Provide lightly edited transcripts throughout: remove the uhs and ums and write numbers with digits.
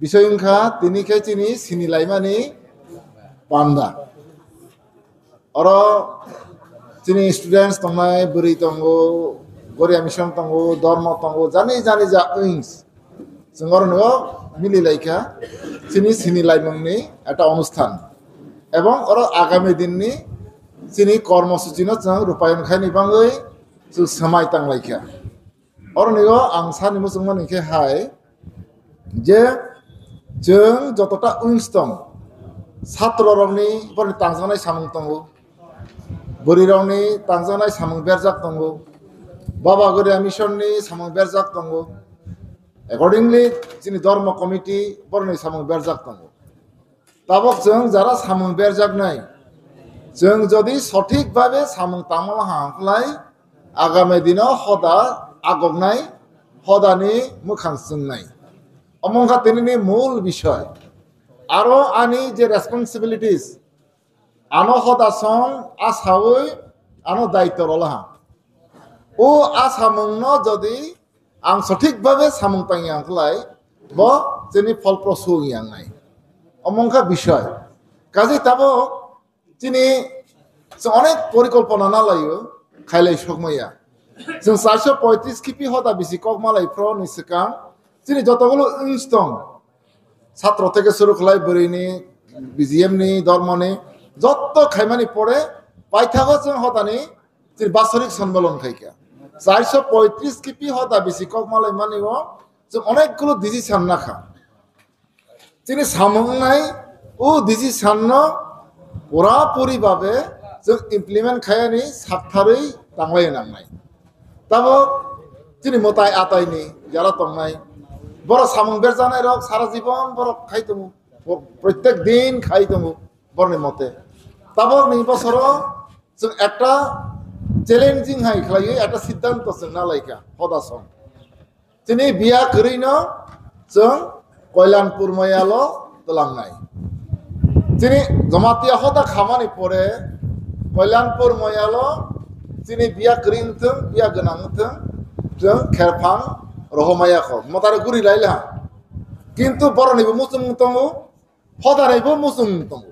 বিষয় উনখা তিনি খাই চিনি সিনি লাইমানি পান্ডা আর চিনি স্টুডেন্টস তংনাই বুড়ি তঙ্গো গরিয়া মিশন তঙ্গো ধর্ম তঙ্গো জানি জানি যা উইংস जों মিলি লাইকা চিনি সিনি লাইমংনি একটা অনুষ্ঠান এবং ওরা আগামী দিননি চিনি কর্মসূচিনো जों রূপায়ণ খাইনি বাঙ্গৈ जों समाय तांलायखा अरनिगो आं सानिमु जों मानिखे हाय जे जों जतटा उइंस दं छात्र रंनि बरनि तांजानाय सामुं दंगो बोरि रंनि तांजानाय सामुं बेरजाक दंगो बाबा गरिया मिशननि सामुं बेरजाक दंगो एकर्डिंगलि जोंनि धर्म कमिटि बरनि सामुं बेरजाक दंगो ताबक जों जारा सामुं बेरजाकनाय जों जदि सठिक भाबे सामुं तांमाव हांख्लाय आगामी दिनाव हदा आगगनाय हदानि मोखां जोंनाय अमंखा तिनि मूल विषय आरो आनि जे रेसपन्सिबिलिटीज आनो हदा सं आसावै आनो दायित्व रलाहा ओ आसामुंनो जदि आं सठिक भाबे सामुं तांगि आंखलाय ब जोंनि फलप्रसू यांनाय अमंखा विषय काजै ताबो तिनि जों अनेक परिकल्पना नालायो खायलाय सकमैया जों 435 किपि हदा बिसि कक मालायफ्राव निसिकां जोंनि जतगुलो उइंस दं छात्र থেকে শুরু খালাই বরিनि বিজিএমनि धर्मनि যত খাইमानि পড়ে পাইথাগो जों हदानि जे बासरिक सम्मेलन खायका 435 किपि हदा बिसि कक मालाय मानिगो जों अनेकगुलो डिसिसन नाखा जोंनि सामुंनाय ও डिसिसननो पुरापुरि भाबे जों इमप्लिमेन्ट खायानि साबथारै तांलाय नांनाय ताबो जोंनि मताय आतायनि जारा तंनाय बर सामुं बेरजानाय रक सारा जीवन बर खाइ दङ प्रत्येक दिन खाइ दङ बरनि मते ताबो नै बছর जों একটা চ্যালেঞ্জিং हाय खालायो একটা सिद्धांत जों नालायका हदासं जोंनि बिया करिनो जों कल्याणपुर मयाल तलांनाय जोंनि जमातिया हदा खामानि परे कल्याणपुर मयाल जोंनि बिया करिनथों बिया गोनांथों जों खेरफां रहमायाखौ मतार गुरि लायला किन्तु बरनिबो मुसुं दङो हदानिबो मुसुं दङो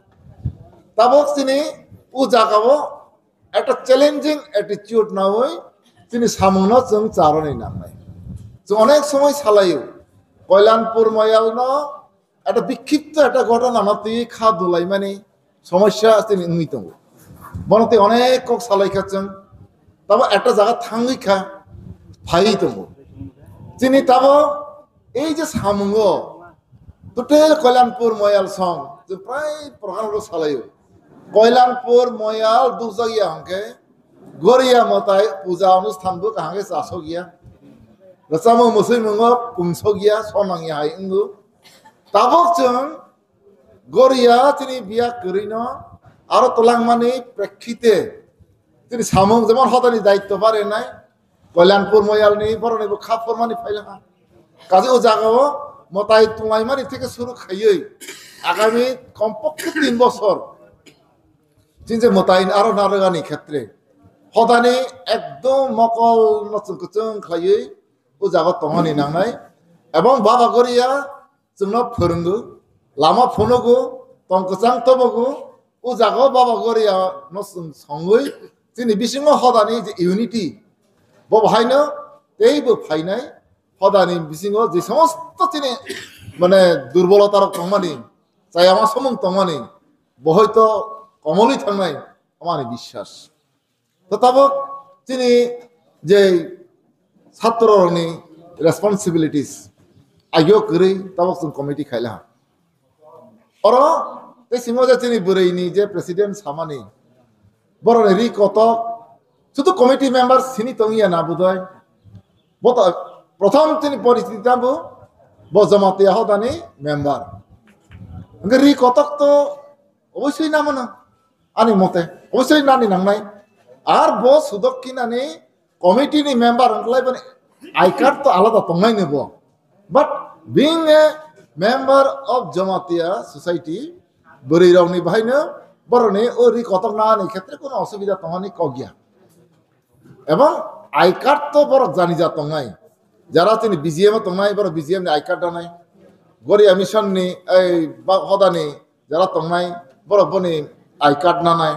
ताबो जोंनि उ जागाबो একটা চ্যালেঞ্জিং অ্যাটিটিউড না হই তিনি সামুনো जों চারণই নামাই जों অনেক সময় সালাইও কল্যাণপুর ময়ালনো একটা বিক্ষিপ্ত একটা ঘটনা নাতি খা দুলাই মানে সমস্যা তিনি উন্নীত বনতে অনেক কক সালাই খাচ্ছেন তবে একটা জায়গা থাঙ্গি খা ভাই দङ তিনি তাবো এই যে সামুঙ্গো টোটাল কল্যাণপুর ময়াল সং যে প্রায় প্রধানত সালাইও কল্যাণপুর ময়াল দুজাগিয়া হাঙ্কে গরিয়া মতাই পূজা অনুষ্ঠানবো কাহাঙ্গে চাসো গিয়া রসামো মুসলিমঙ্গ পুংসো গিয়া সনাঙ্গি হাই ইংগু তাবক जों গরিয়া তিনি বিয়া করিনো আরো তলাংমানি প্রেক্ষিতে তিনি সামুং যেমন হদানি দায়িত্ব পারে নাই কল্যাণপুর ময়ালনি বরনিবো খাফরমানি ফাইলা কাজে ও জাগাও মতাই তুলাইমানি থেকে শুরু খাইयै আগামী কমপক্ষে 3 বছর जिनसे मताइन आरो नारगानि क्षेत्रे हदानि एकदम मकल नचुंखों खायै उ जागा तंगानि नांनाय एवं बाबा गरिया जोंनो फोरोंगो लामा फनोगो तंकचां तबगो उ जागा बाबा गरिया नसुं संगै जोंनि बिसिङाव हदानि जे इउनिटि बहायनो तेबो फायनाय हदानि बिसिङाव जे समस्त जोंनि माने दुर्बलतार तंमानि जायामा समं तंमानि बहयतो कमलि थांनाय आमानि বিশ্বাস तो ताबो जोंनि जे छात्रनि रेसपन्सिबिलिटीज आयो गरै ताबो जों कमिटि खायला और ते सिङाव जे जोंनि बोरैनि जे प्रेसिडेन्ट सामानि बरनि रि कतक शुधु कमिटि मेम्बार सिनि तंगिया ना बुदय बत प्रथम जोंनि परिस्थितिताबो बजमातिया हदानि मेम्बार रि कतक तो अबশ্যই नामो ना आनि मते अबশ্যই नानि नांनाय आर ब सुदक्किनानि कमिटिनि मेम्बार हंलाय माने आई कार्ड तो आलादा तंनाय नेबो but being a member of Jamatia society बोरै रावनि बाहायनो बरनि ओरि कतक नानि क्षेत्रे कोनो असुविधा तंगानि कगिया एवं आई कार्ड तो बर जानि जा तंनाय যারা তিনি বিজিএম তंनाय बर बिजिएम नि आई कार्ड दानाय গরিয়া মিশননি এই হদানি যারা তংনাই বরফনি আই কার্ড নানাই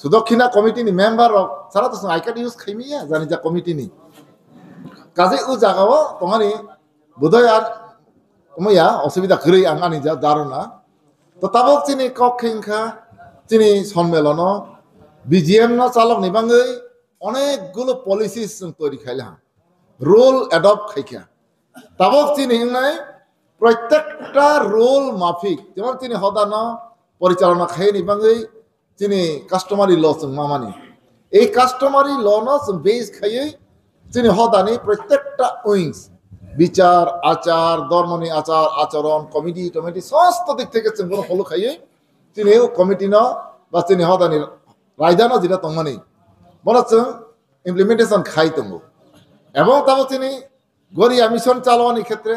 সুদক্ষিণা কমিটিনি মেম্বার সারা তো আই কার্ড ইউজ খাইমিয়া জানি যা কমিটিনি কাজে ও জাগাও তোমানি বোধহয় আর মইয়া অসুবিধা করি আনি যা ধারণা তো তাবক চিনি কক খেংখা চিনি সম্মেলন বিজিএম না চালক নিবাঙ্গই অনেকগুলো পলিসিস তৈরি খাইলাম রোল অ্যাডপ্ট খাইখা তাবক চিনি নাই প্রত্যেকটা রোল মাফিক যেমন তিনি হদানো পরিচালনা খাই নিবাঙ্গই তিনি কাস্টমারি ল মামানি এই কাস্টমারি ল ন বেস খাইয়ে তিনি হদানি প্রত্যেকটা উইংস বিচার আচার ধর্মনি আচার আচরণ কমিটি টমিটি সমস্ত দিক থেকে কোনো ফলো খাইয়ে তিনি কমিটি ন বা তিনি হদানি রায়দানো যেটা তমানি মনে হচ্ছে ইমপ্লিমেন্টেশন খাই তঙ্গু এবং তারপর তিনি গরিয়া মিশন চালানোর ক্ষেত্রে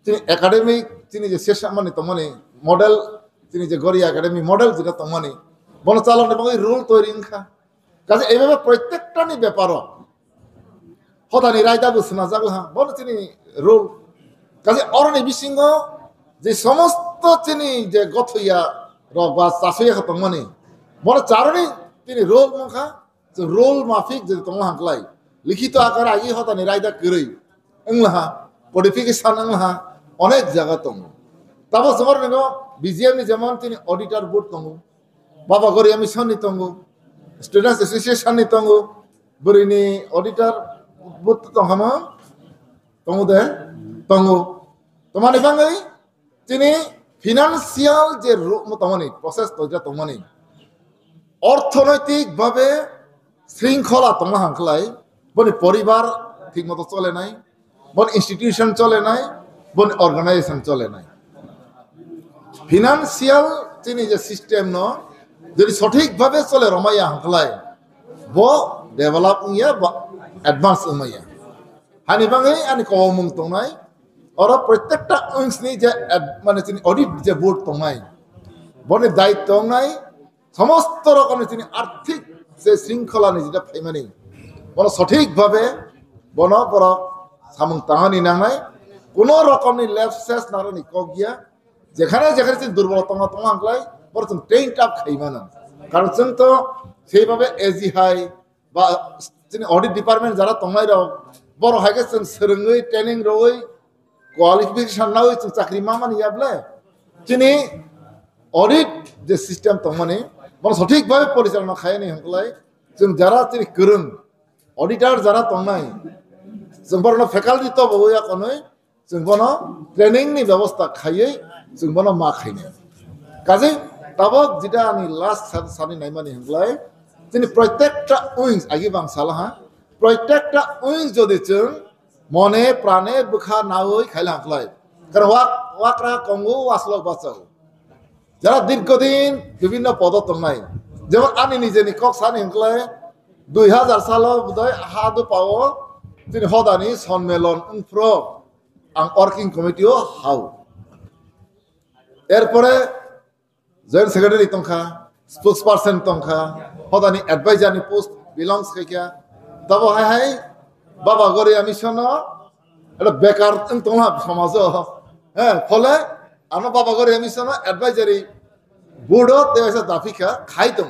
তিনি একাডেমিক তিনি যে শেষ মানে তমানি মডেল তিনি যে গরিয়া একাডেমি মডেল যেটা তমানি বন চালন এবং এই রুল তৈরি খা কাজে এইভাবে প্রত্যেকটা নি ব্যাপার হদানি রায়দা বুঝনা জাগলা বল তিনি রুল কাজে অরণি বিসিংহ যে সমস্ত তিনি যে গথইয়া রক বা চাষইয়া তমানি বড় চারণি তিনি রোল মুখা রোল মাফিক যে তোমা হাঁকলাই লিখিত আকারে আগে হদানি রায়দা করেই এংলাহা কোডিফিকেশন এংলাহা অনেক জায়গা তঙ্গ তারপর তোমার নেগো বিজিএম যেমন তিনি অডিটর বোর্ড তঙ্গ বাবা গরিয়া মিশন নি তঙ্গ স্টুডেন্টস অ্যাসোসিয়েশন নি তঙ্গ বরিনি অডিটর বোর্ড তঙ্গামা তঙ্গ দে তঙ্গ তোমার বাঙ্গাই তিনি ফিনান্সিয়াল যে তমানি প্রসেস তৈরি তমানি অর্থনৈতিক ভাবে শৃঙ্খলা তোমা হাঁকলাই বনি পরিবার ঠিক মতো চলে নাই বন ইনস্টিটিউশন চলে নাই বন অর্গানাইজেশন চলে নাই ফিনান্সিয়াল তিনি যে সিস্টেম ন যদি সঠিকভাবে চলে রমাইয়া হাঁকলাই ব ডেভেলপ ইয়া বা অ্যাডভান্স উমাইয়া হানি বাঙাই আনি কমং তংনাই আর প্রত্যেকটা উইংসনি যে মানে তিনি অডিট যে বোর্ড তংনাই বনে দায়িত্ব নাই সমস্ত রকমের তিনি আর্থিক যে শৃঙ্খলা যেটা ফাইমানি বন সঠিকভাবে বন বড় সামং তাহানি নাঙাই কোন রকমের লেফসেস নারানি কগিয়া যেখানে যেখানে তিনি দুর্বলতা তোমা আঁকলাই বড় ট্রেন টাপ খাইমানা কারণ जों তো সেইভাবে এজি হাই বা তিনি অডিট ডিপার্টমেন্ট যারা তংলাই রক বড় হাইকে जों सोलोङै ট্রেনিং রই কোয়ালিফিকেশন না হই চাকরি মামানি যাবলে তিনি অডিট যে সিস্টেম তংমানি বড় সঠিকভাবে পরিচালনা খায়নি হংলাই जों যারা তিনি করুন অডিটর যারা তংনাই जों বড় ফ্যাকাল্টি তো বইয়া কোনই जों বড় ট্রেনিং নি ব্যবস্থা খাইয়ে जों বড় মা খাইনি কাজে তাবক যেটা আমি লাস্ট সানি নাইমানি হংলাই তিনি প্রত্যেকটা উইংস আগে বাংসালাহা প্রত্যেকটা উইংস যদি जों মনে প্রাণে বুখা নাওই খাইলা হাঁকলাই কারণ ওয়াকরা কঙ্গু আসলক বাঁচাও যারা দীর্ঘদিন বিভিন্ন পদ তংনাই যেমন আনি নিজে কক সানি হংলাই 2000 সাল বোধহয় হাদু পাও তিনি হদানি সম্মেলন উনফ্র আং ওয়ার্কিং কমিটিও হাউ এরপরে জয়েন্ট সেক্রেটারি তংখা স্পোক্স পার্সন তংখা হদানি অ্যাডভাইজারনি পোস্ট বিলংস খাইকা তবে হাই হাই বাবা গরিয়া মিশন এটা বেকার তংলা সমাজ হ্যাঁ ফলে আমার বাবা গরিয়া মিশন অ্যাডভাইজারি বোর্ডও দেওয়া দাফিকা খাই তং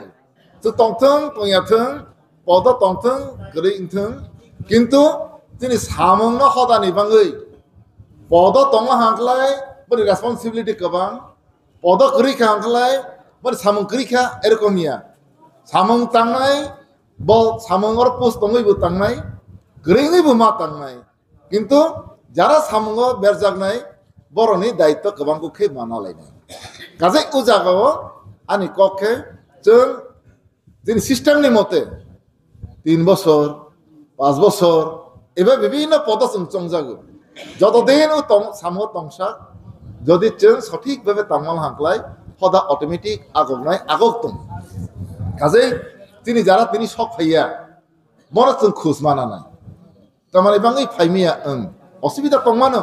তো তংথং তংয়াথং পদ তংথং গরি ইংথং কিন্তু তিনি সামং হদানি বাঙ্গই পদ তংলা হাঁকলাই বলি রেসপন্সিবিলিটি গোबां পদ করিখা হাঁকলাই বলি সামং করিখা এরকমিয়া সামং তাंनाय বল সামংর পোস্ট তংইবো তাंनाय গরিংইবো মা তাंनाय কিন্তু যারা সামং বেরজাগনাই বরনি দায়িত্ব গোबांखौ খে মানালাইনাय কাজে ও জায়গাও আনি কক্ষে जों যিনি সিস্টেমনি মতে 3 বছর 5 বছর এভাবে বিভিন্ন পদ চংজাগো যতদিন ও সামহ তংসা যদি जों সঠিকভাবে তামাল হাঁকলাই হদা অটোমেটিক আগবনাই আগতম কাজে তিনি যারা তিনি সব ফাইয়া মনে जों খুশ মানা নাই তামানে বাঙাই ফাইমিয়া অসুবিধা তংমানো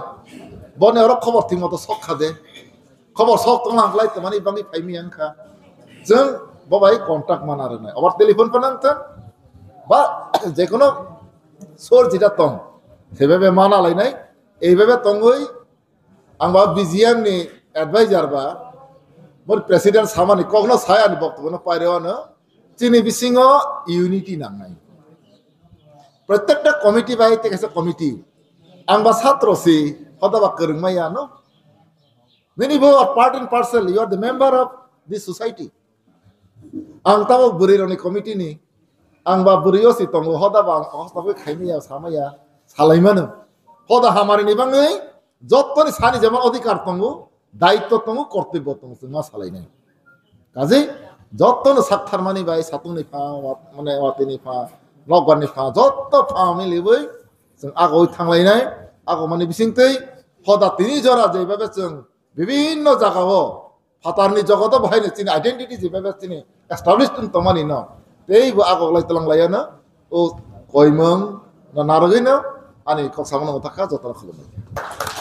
বনে আর খবর ঠিক মতো সব খাদে খবর সব তংলা হাঁকলাই তামানে বাঙাই ফাইমিয়া খা जों বাবাই কন্টাক্ট মানার নাই আবার টেলিফোন পানাংতেন বা যে কোনো সোর যেটা তং সেভাবে মানা লাইনাই এইভাবে তংই आंबा BGM नि एडवाइजर बा मोर प्रेसिडेंट सामानि कखनो साया नि बक्तव्य पाइरेवानो चिनि बिसिङो यूनिटी नांनाय प्रत्येकटा कमिटी बाय तेकसे कमिटी आंबा छात्रसी हदाबा करंमाया no many of are part and parcel. You are the member of this society. Ang tawag burir ni committee ni ang ba burio si tongo hoda ba ang tawi khaimiya samaya salaimano hoda hamari ni bangai jotto ni sani jeman adhikar tongo daitto tongo kortobbo tongo ma salai nai kaje jotto no sakthar mani bai satung ni pha mane wati ni pha logwan ni pha jotto pha miliboi जों आगोय थांलाय नाय आगो माने बिसिंतै होदा तिनि जरा जेबाबे जों বিভিন্ন জায়গাও ফাতারনি জগত বাহাইনে চিনি আইডেন্টিটি যেভাবে চিনি এস্টাবলিশড তমানি ন তেই আগলাই তলাংলায়া না ও কইমং না নারগৈ না আনি কসামন মতাকা যতন খালাম